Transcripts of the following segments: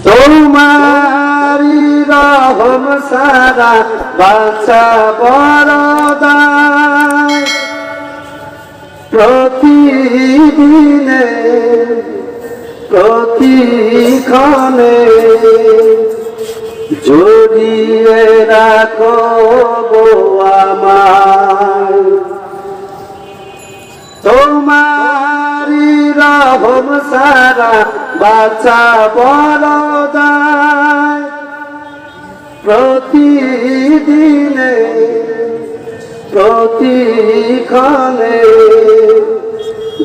তোমারি রহম সারা বাঁচা বরদায় প্রতিদিনে প্রতিক্ষণে জড়িয়ে রাখো গো আমায়। তোমারি রহম সারা বাঁচা বরদায় প্রতিদিনে প্রতিক্ষণে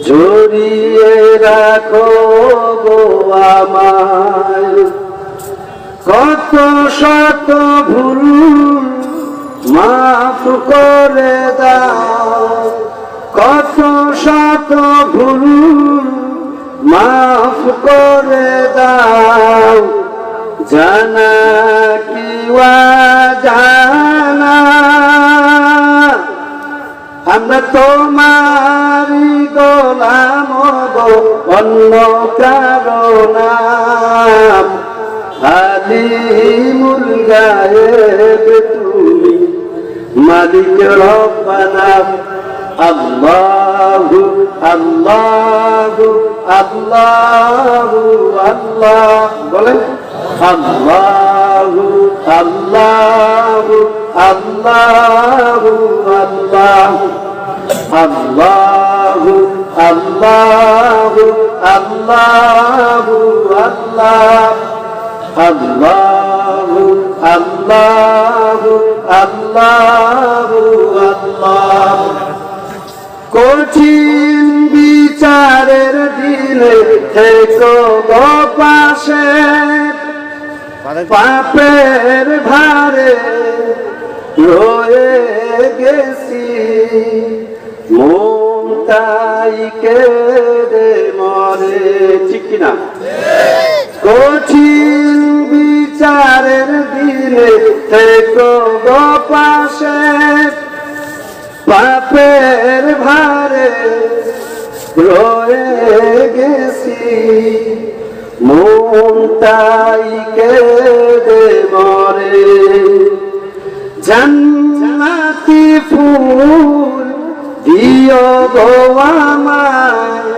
জড়িয়ে রাখো গো আমায়। কত শত ভুল মাফ করে দাও, কত শত ভুল মাফ করে দাও, জানা কিওয়া জানা আমরা তোমারি গোলাম গো, অন্য কারো নাম আলিমুল গায়েব তুমি মালিক রব্বানা। আল্লাহু আল্লাহু আল্লাহু আল্লাহ বলেন, আল্লাহু আল্লাহু আল্লাহু আল্লাহ, আল্লাহু আল্লাহু আল্লাহু আল্লাহ, আল্লাহু আল্লাহু আল্লাহু আল্লাহ। কঠিন বিচারের দিনে থেকো গো পাশে, পাপের ভারে রয়ে গেছি, মন তাই কেঁদে মরে, ঠিক কিনা? কঠিন বিচারের দিনে থেকো গো পাশে, পাপের ভারে রয়ে গেছি, মন তাই কেঁদে মরে। জান্নাতি ফুল দিও গো আমায়,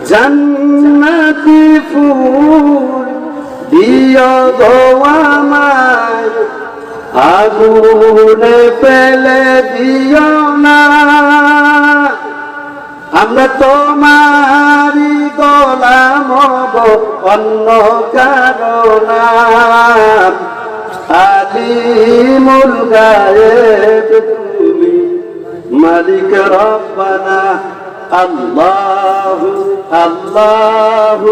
জান্নাতি ফুল দিও গো আমায়, আগুনে ফেলে দিও না। আমরা তোমারি গোলাম গো, অন্য কারো নাম আলিমুল গায়েব তুমি মালিক রব্বানা। আল্লাহু আল্লাহু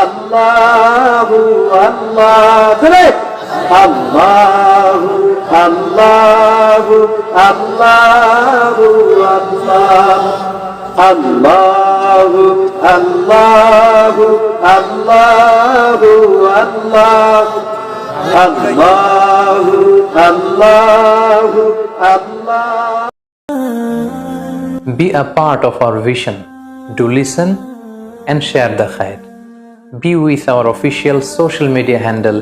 আল্লাহু আল্লাহ, আল্লাহু আল্লাহু আল্লাহু আল্লাহ, আল্লাহু আল্লাহু আল্লাহু আল্লাহ, আল্লাহু আল্লাহু আল্লাহ। Be a part of our vision. Do listen and share the khair. Be with our official social media handle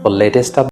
for latest updates.